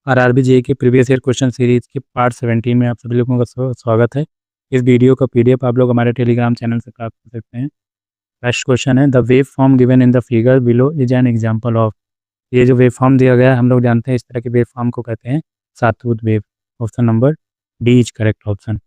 RRB JEE के previous year question series के part 17 में आप सभी लोगों का स्वागत है। इस वीडियो का पीडीएफ आप लोग हमारे टेलीग्राम चैनल से प्राप्त कर सकते हैं। फर्स्ट क्वेश्चन है, the wave form given in the figure below is an example of. ये जो वेव फॉर्म दिया गया है हम लोग जानते हैं इस तरह के वेव फॉर्म को कहते हैं sawtooth wave. Option number D is correct option.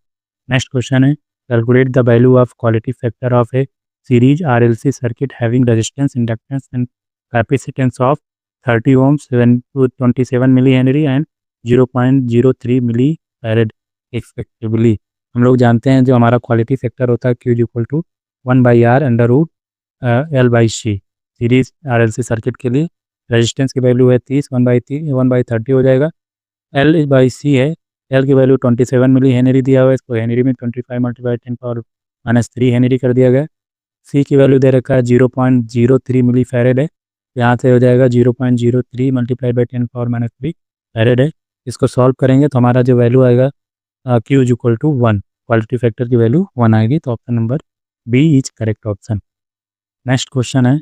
Next question है, calculate the value of quality factor of a series RLC circuit having resistance, inductance and capacitance of 30 ohm 27 milli henry and 0.03 milli farad respectively. हम लोग जानते हैं जो हमारा quality factor होता है Q is equal to 1/R under root L/C। Series RLC circuit के लिए रेजिस्टेंस की वैल्यू है 30, 1/30 हो जाएगा। L/C है, L की वैल्यू 27 मिली हेनरी दिया हुआ है, इसको हेनरी में 25 मल्टीप्लाई 10⁻³ हेनरी कर दिया गया। C की वैल्यू दे रखा है 0.03 मिली फैरेड है, यहाँ से हो जाएगा 0.03 मल्टीप्लाई बाई 10⁻³ फैरेड है। इसको सॉल्व करेंगे तो हमारा जो वैल्यू आएगा Q is equal to 1, quality factor की वैल्यू 1 आएगी। तो option number B is correct option. Next question है,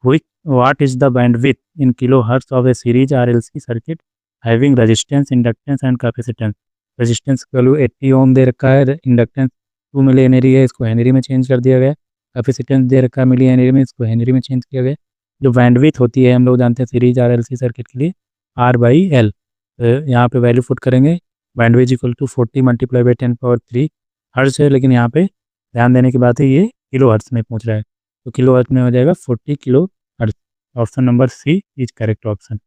what is the bandwidth in kilo hertz of a series RLC circuit having resistance, inductance and capacitance. Resistance की value 80 ohm दे रखा है, inductance 2 milli henry है, इसको Henry में change कर दिया गया। कैपेसिटेंस दे रखा है मिली हेनरी में, इसको हेनरी में चेंज किया गया। जो बैंडविड्थ होती है हम लोग जानते हैं सीरीज आरएलसी सर्किट के लिए R/L। यहाँ पे वैल्यू पुट करेंगे, bandwidth equal to 40 multiply by 10⁻³ hertz है, लेकिन यहाँ पे ध्यान देने की बात है ये किलो हर्ट्ज में पूछ रहा है, तो किलो हर्ट्ज में हो जाएगा 40 kilo hertz. Option number C is correct option.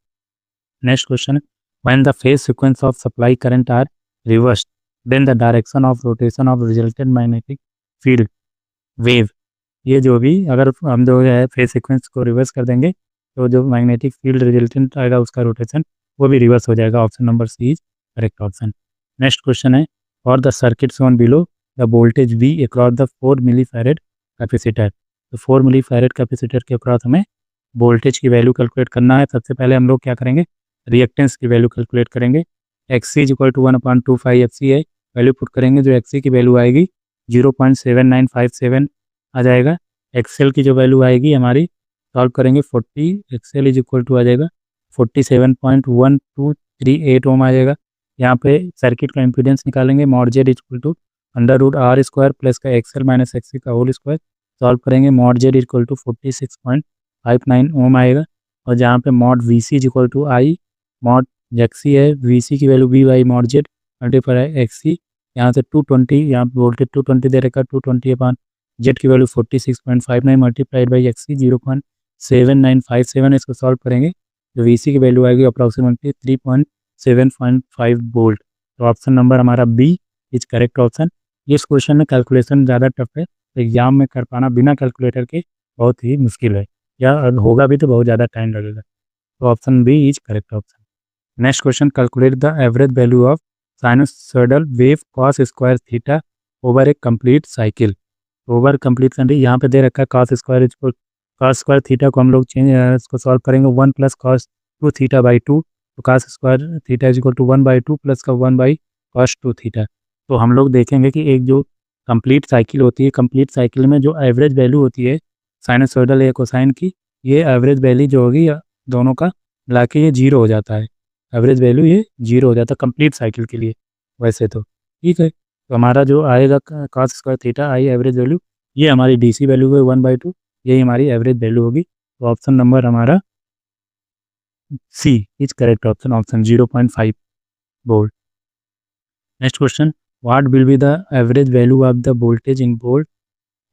Next question, when the phase sequence of supply current are reversed then the direction of rotation of resultant magnetic field wave. ये जो भी अगर हम जो है फेज सीक्वेंस को reverse कर देंगे तो जो मैग्नेटिक फील्ड रिजल्टेंट आएगा उसका रोटेशन वो भी रिवर्स हो जाएगा। Option number C is correct option. Next question है, for the circuit shown below the voltage V across the 4 milli farad capacitor. तो 4 मिली फैरेड कैपेसिटर के अक्रॉस हमें वोल्टेज की वैल्यू कैलकुलेट करना है। सबसे पहले हम लोग क्या करेंगे, रिएक्टेंस की वैल्यू कैलकुलेट करेंगे। XC is equal to 1/2 FC है, वैल्यू पुट करेंगे, जो XC की वैल्यू आएगी 0.7957 आ जाएगा। XL की जो वैल्यू आएगी हमारी सॉल्व करेंगे 40, XL इज इक्वल टू आ जाएगा 47.1238 ओम आ जाएगा। यहाँ पे सर्किट का इम्पीडेंस निकालेंगे, mod Z equal to under root R square plus का XL माइनस XC का होल स्क्वायर। सॉल्व करेंगे, mod Z equal to 46.59 ohm आएगा। और जहाँ पे mod VC is equal to I mod XC है, VC की value V/, mod Z multiply XC, यहाँ से 220, यहाँ पे वोल्टेज 220 दे रखा, 220 अपॉन Z की वैल्यू 46.59 मल्टीप्लाइड बाई XC 0.7957। इसको सॉल्व करेंगे तो VC की वैल्यू आएगी अप्रॉक्सीमेटली 3.755 वोल्ट। तो ऑप्शन नंबर हमारा बी इज करेक्ट ऑप्शन। इस क्वेश्चन में कैलकुलेशन ज़्यादा टफ है, एग्जाम में कर पाना बिना कैलकुलेटर के बहुत ही मुश्किल है, या होगा भी तो बहुत ज़्यादा टाइम लगेगा। तो option B is correct option. Next question, calculate the average value of sinusoidal wave cos square theta over a complete cycle. Over complete cycle यहाँ पे दे रखा है कॉस स्क्वायर थीटा को हम लोग चेंज इसको सॉल्व करेंगे 1 + cos2 थीटा बाई 2। तो cos square theta is equal to 1/2 plus का 1/cos2 थीटा। तो हम लोग देखेंगे कि एक जो कंप्लीट साइकिल होती है, कंप्लीट साइकिल में जो एवरेज वैल्यू होती है साइनसॉइडल या कोसाइन की, ये एवरेज वैल्यू जो होगी दोनों का मिला के ये 0 हो जाता है। एवरेज वैल्यू ये 0 हो जाता है कंप्लीट साइकिल के लिए वैसे तो, ठीक है। तो हमारा जो आएगा cos square theta I average value, ये हमारी DC वैल्यू है 1/2, यही हमारी एवरेज वैल्यू होगी। तो ऑप्शन नंबर हमारा C is correct option, option 0.5 volt. Next question, what will be the average value of the voltage in volt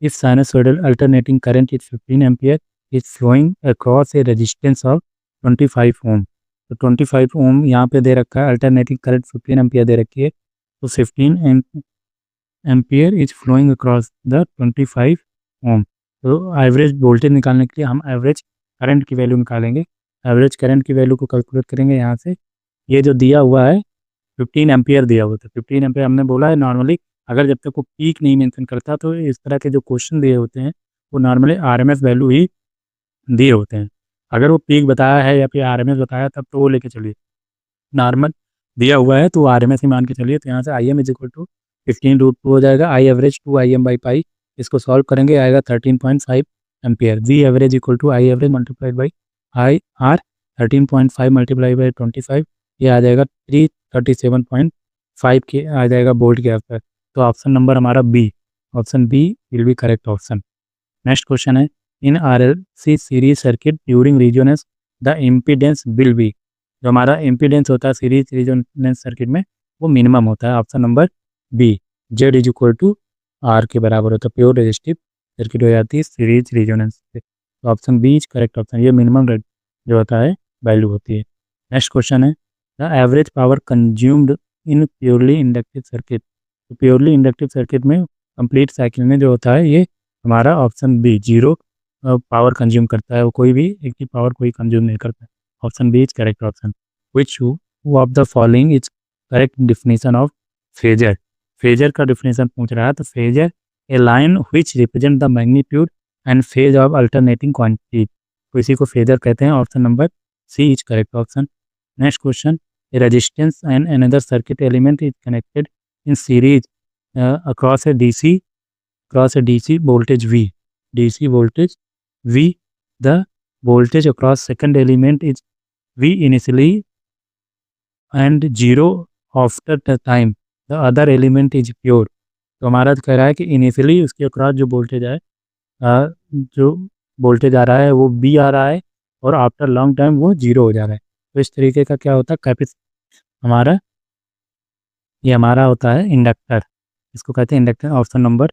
if sinusoidal alternating current is 15 ampere is flowing across a resistance of 25 ohm. तो 25 ओम यहाँ पे दे रखा है, alternating current 15 ampere दे रखी है, तो 15 ampere is flowing across the 25 ohm. तो average voltage निकालने के लिए हम एवरेज करंट की वैल्यू निकालेंगे। एवरेज करंट की वैल्यू को कैलकुलेट करेंगे यहाँ से। ये जो दिया हुआ है 15 एम्पियर दिया हुआ था, 15 एम्पियर हमने बोला है नॉर्मली अगर जब तक वो पीक नहीं मेंशन करता तो इस तरह के जो क्वेश्चन दिए होते हैं वो नॉर्मली RMS वैल्यू ही दिए होते हैं। अगर वो पीक बताया है या फिर RMS बताया तब तो वो लेके चलिए, नॉर्मल दिया हुआ है तो RMS ही मान के चलिए। तो यहाँ से IM इज इक्वल टू 15√2 हो जाएगा, I एवरेज 2IM/पाई, इसको सॉल्व करेंगे आएगा 13.5 ampere. V average equal to I average multiplied by I R 13.5 multiply by 25 ये आ जाएगा 337.5 के आ जाएगा वोल्ट के आसपास। तो ऑप्शन नंबर हमारा B, option B will be correct option. Next question है, in RLC series circuit during resonance the impedance will be. जो हमारा इम्पीडेंस होता है सीरीज रेजोनेंस सर्किट में वो मिनिमम होता है, option number B, Z is equal to R के बराबर होता है। प्योर रेजिस्टिव सर्किट हो जाती है सीरीज रेजोनेंस से। तो option B is correct option, ये मिनिमम जो होता है वैल्यू होती है। नेक्स्ट क्वेश्चन है, the average power consumed in purely inductive circuit. तो प्योरली इंडक्टिव सर्किट में कंप्लीट साइकिल में जो होता है ये हमारा option B, zero power consume करता है, वो कोई भी एक ही पावर कोई कंज्यूम नहीं करता है। Option B is correct option. Which of the following is correct definition of phasor. Phasor का डिफिनेशन पूछ रहा है, तो phasor a line which represent the magnitude and phase of alternating quantity. तो इसी को फेजर कहते हैं, option number C is correct option. Next question, a resistance and another circuit element is connected in series across a DC voltage V. DC voltage V. The voltage across second element is V initially and 0 after the time the other element is pure. तो हमारा कह रहा है कि initially उसके across जो voltage है जो वोल्टेज आ रहा है वो B आ रहा है और आफ्टर लॉन्ग टाइम वो 0 हो जा रहा है। तो इस तरीके का क्या होता है कैपेसिटर, ये हमारा होता है इंडक्टर, इसको कहते हैं inductor. Option number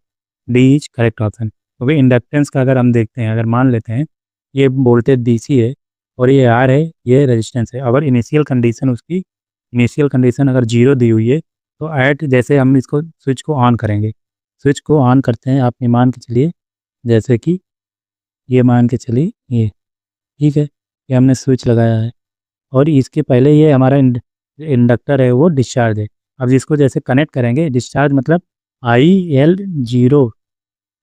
D is correct option. तो भाई इंडक्टेंस का अगर हम देखते हैं, अगर मान लेते हैं ये वोल्टेज DC है और ये आर है, ये रेजिस्टेंस है। अगर इनिशियल कंडीशन अगर 0 दी हुई है तो ऐट जैसे हम इसको स्विच को ऑन करेंगे, स्विच को ऑन करते हैं, आप ये मान के चलिए जैसे कि ये मान के चलिए ये ठीक है, ये हमने स्विच लगाया है और इसके पहले ये हमारा इंडक्टर है वो डिस्चार्ज है। अब इसको जैसे कनेक्ट करेंगे, डिस्चार्ज मतलब IL 0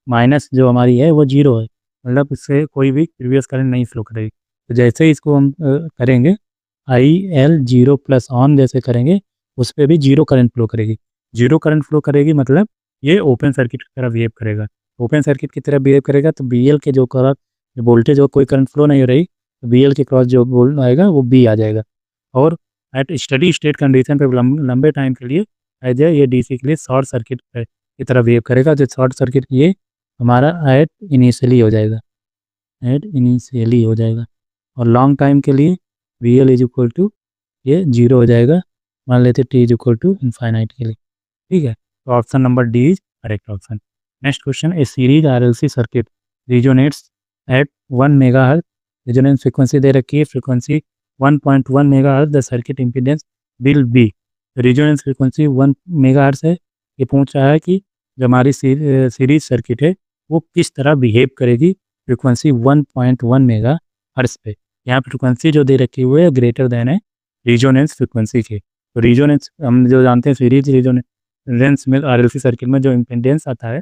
माइनस जो हमारी है वो 0 है, मतलब इससे कोई भी प्रीवियस करंट नहीं फ्लो करेगी। तो जैसे इसको हम करेंगे IL 0 प्लस ऑन जैसे करेंगे उस पर भी 0 करंट फ्लो करेगी। 0 करंट फ्लो करेगी मतलब ये ओपन सर्किट की तरह बिहेव करेगा। ओपन सर्किट की तरह बिहेव करेगा तो BL के जो वोल्टेज हो कोई करंट फ्लो नहीं हो रही, तो BL के क्रॉस जो वोल्ट आएगा वो B आ जाएगा। और एट स्टडी स्टेट कंडीशन पे लंबे टाइम के लिए एज ये DC के लिए शॉर्ट सर्किट की तरह बिहेव करेगा। जो शॉर्ट सर्किट ये हमारा एट इनिशियली हो जाएगा और लॉन्ग टाइम के लिए VL इज इक्वल टू ये 0 हो जाएगा, मान लेते T is equal to infinite के लिए। ठीक है, तो option number D is correct option. Next question, a series RLC circuit resonates at 1 megahertz, resonance frequency दे रखी है frequency 1.1 megahertz, the circuit impedance will be. Resonance frequency 1 megahertz है। ये पूछ रहा है कि जो हमारी सीरीज सर्किट है वो किस तरह बिहेव करेगी फ्रीक्वेंसी 1.1 मेगाहर्ट्ज पे। यहाँ फ्रीक्वेंसी जो दे रखी हुई है ग्रेटर देन है रिजोनेंस फ्रीक्वेंसी के। तो रिजोनेंस हम जो जानते हैं सीरीज रिजोनेंस में RLC सर्किट में जो इम्पीडेंस आता है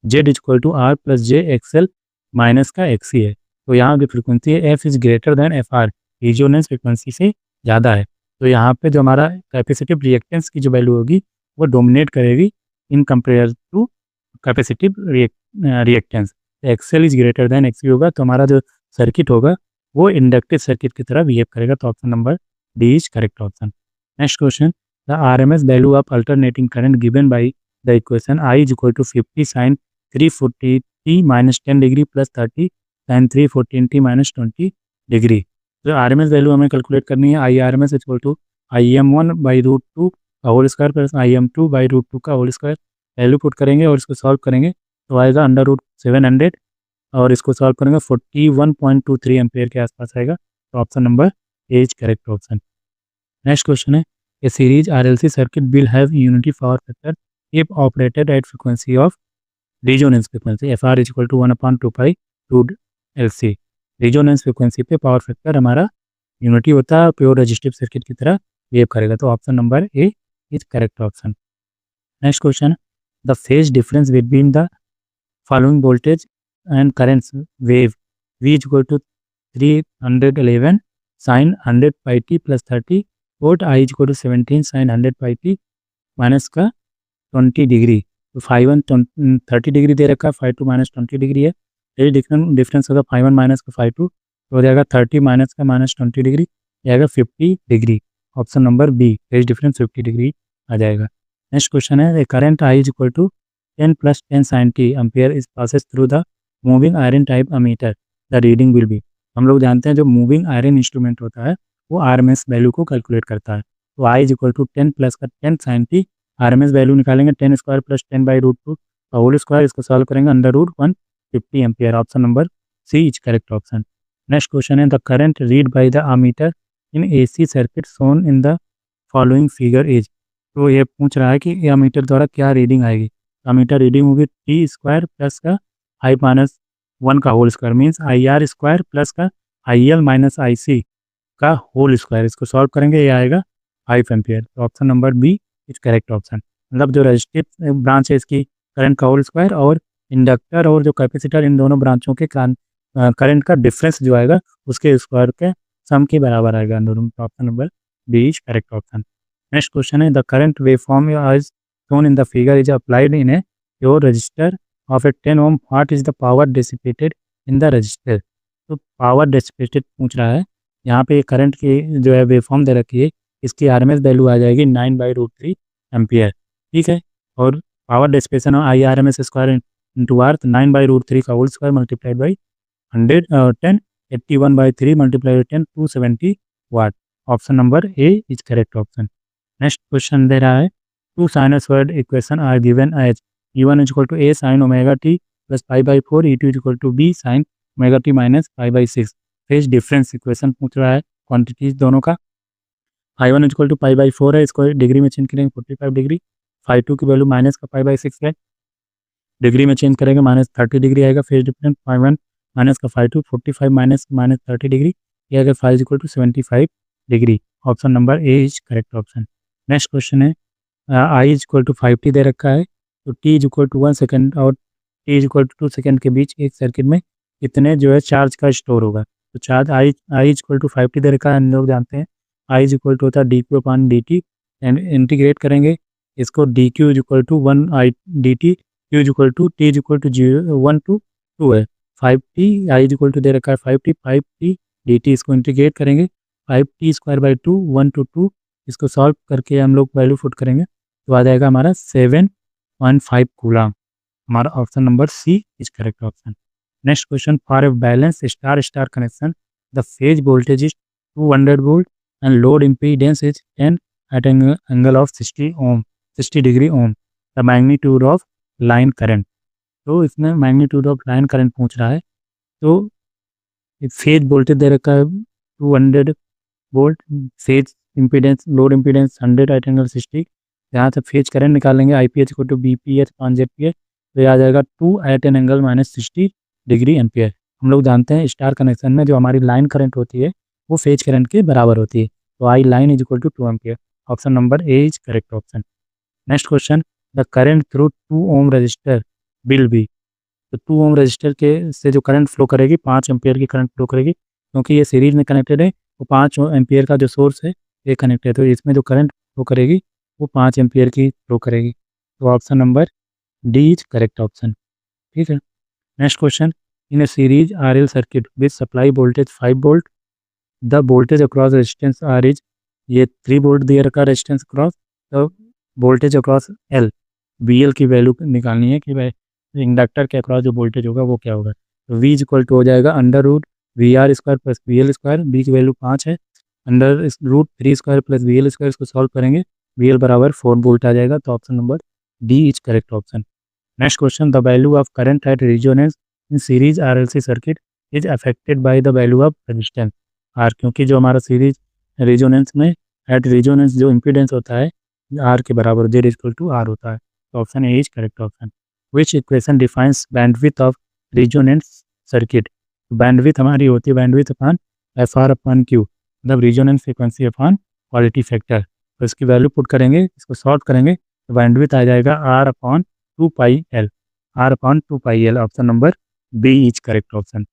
Z equal to R plus J XL minus का XC है। तो यहाँ की फ्रीक्वेंसी है F is greater than FR, resonance frequency से ज़्यादा है। तो यहाँ पे जो हमारा कैपेसिटिव रिएक्टेंस की जो वैल्यू होगी वो डोमिनेट करेगी in compare to capacitive reactance. XL is greater than XC होगा, तो हमारा जो सर्किट होगा वो इंडक्टिव सर्किट की तरह बिहेव करेगा। तो option number D is correct option. Next question, the RMS value of alternating current given by the equation I is equal to 50 sin 340t minus 10 degree plus 30 sin 314t minus 20 degree. तो RMS value हमें calculate करनी है। IRMS equal to IM1 by √2 का whole square plus IM2 by √2 का whole square. Value put करेंगे और इसको solve करेंगे तो आएगा √700 और इसको सॉल्व करेंगे 41.23 एम्पेयर के आसपास आएगा। तो option number A is correct option. Next question है, a series RLC circuit will have unity power factor if operated at frequency of resonance frequency FR is equal to 1/2 pi LC। Resonance frequency पे power factor हमारा unity होता है, pure resistive circuit की तरह behave करेगा। तो option number A is correct option. Next question, the phase difference between the following voltage and currents wave V is equal to 311 sin 100 pi t plus 30 volt, I is equal to 17 sin 100 pi t minus का 20 degree. तो 5 30 degree दे रखा है, 5 minus 20 degree है। ये difference होगा 5 minus का 5 तो हो जाएगा 30 माइनस का माइनस 20 डिग्री, जाएगा 50 degree. Option number B, phase difference 50 degree आ जाएगा। नेक्स्ट क्वेश्चन है, current I is equal to 10 + 10 sin t ampere is passes through the moving iron type ammeter, the reading will be. हम लोग जानते हैं जो moving iron instrument होता है वो आरएमएस वैल्यू को कैलकुलेट करता है। तो I is equal to 10 + 10 sin t, RMS value निकालेंगे 10 स्क्वायर + 10/√2 का होल स्क्वायर, इसको सॉल्व करेंगे √150 ampere. Option number C is correct option. Next question है, the current read by the ammeter in AC circuit shown in the following figure is. तो ये पूछ रहा है कि ये अमीटर द्वारा क्या रीडिंग आएगी। अमीटर रीडिंग होगी टी स्क्वायर प्लस का आई माइनस 1 का whole square, means I R square plus का आई एल माइनस आई सी का होल स्क्वायर। इसको सॉल्व करेंगे, ये आएगा 5 एम्पियर। तो option number B is correct option. मतलब जो रजिस्टिव ब्रांच है इसकी करंट का होल स्क्वायर और इंडक्टर और जो कैपेसिटर, इन दोनों ब्रांचों के करंट का डिफरेंस जो आएगा उसके स्क्वायर के सम के बराबर आएगा दोनों। Option number B is correct option. Next question है, the current wave form is shown in the figure is applied in a pure resistor of a 10 ohm, what is the power dissipated in the resistor. तो power dissipated पूछ रहा है। यहाँ पे current की जो है वेव फॉर्म दे रखी है, इसकी आरएमएस वैल्यू आ जाएगी 9/√3 एम्पियर, ठीक है। और power dissipation I R M S square into R, तो 9/√3 का whole square multiplied by 10, 81/3 multiplied by 10, 270 watt. Option number A is correct option. Next question दे रहा है, two sinusoid equation are given as E1 is equal to A sine omega t plus π/4, E2 is equal to B sine omega t minus π/6। Phase difference equation पूछ रहा है, quantities दोनों का। I1 is equal to π/4 है, इसको degree में change करेंगे 45 degree, φ2 की वैल्यू माइनस का π/6 है, डिग्री में चेंज करेंगे -30 डिग्री आएगा। फेज डिफरेंस φ1 माइनस का φ2, 45 माइनस -30 डिग्री, ये आएगा φ is equal to 75 degree. Option number A is correct option. Next question है, I is equal to 5t दे रखा है, तो t is equal to 1 second और t is equal to 2 second के बीच एक सर्किट में कितने जो है चार्ज का स्टोर होगा। तो charge I is equal to 5t दे रखा है, हम लोग जानते हैं आई इज इक्वल टू होता है dq/dt, एंड इंटीग्रेट करेंगे इसको dq is equal to 1/dt, q is equal to t is equal to 1 to 2 है, 5t I is equal to दे रखा है 5t dt, इसको इंटीग्रेट करेंगे 5t² 1 to 2, इसको सॉल्व करके हम लोग वैल्यू पुट करेंगे तो आ जाएगा हमारा 7.5 कूलम। हमारा option number C is correct option. Next question, for a balance star star connection the phase voltage is 200 volt and load impedance is 10 at an angle of 60 degree ohm, the magnitude of line current. तो इसमें magnitude of line current पूछ रहा है। तो phase voltage दे रखा है 200 volt, phase impedance load impedance 100 at angle 60, यहाँ से फेज करंट निकालेंगे IPH को टू BPH 5 ZPH, तो ये आ जाएगा 2 at an angle -60 degree ampere. हम लोग जानते हैं स्टार कनेक्शन में जो हमारी लाइन करंट होती है वो फेज करंट के बराबर होती है, तो I line is equal to 2 ampere. Option number A is correct option. Next question, the current through 2 ohm resistor will be. तो 2 ओम रजिस्टर के से जो करंट फ्लो करेगी 5 एम्पियर की करंट फ्लो करेगी, क्योंकि ये सीरीज में कनेक्टेड है, वो 5 एम्पियर का जो सोर्स है ये कनेक्टेड है, तो इसमें जो करंट फ्लो करेगी वो 5 एम्पियर की फ्लो करेगी। तो option number D is correct option, ठीक है। Next question, in A series RL circuit with supply voltage 5 volt, the voltage across resistance R is, ये 3 वोल्ट दिया रखा रेजिस्टेंस अक्रॉस, तो वोल्टेज अक्रॉस एल, VL की value निकालनी है कि भाई इंडक्टर के अक्रॉस जो वोल्टेज होगा वो क्या होगा। तो V इज इक्वल टू हो जाएगा √VR² प्लस VL², B की वैल्यू 5 है, √3² प्लस VL², इसको सॉल्व करेंगे VL बराबर 4 वोल्ट आ जाएगा। तो option number D is correct option. Next question, the value of current at resonance in series RLC circuit is affected by the value of resistance R, क्योंकि जो हमारा series resonance में at resonance जो impedance होता है are के बराबर Z equal to are होता है। तो option A is correct option. Which equation defines bandwidth of resonance circuit. Bandwidth हमारी होती है बैंडविड्थ अपॉन FR/Q, मतलब resonance frequency upon quality factor. तो इसकी वैल्यू पुट करेंगे, इसको सॉल्व करेंगे तो बैंडविड्थ आ जाएगा R/2πL, R/2πL। Option number B is correct option.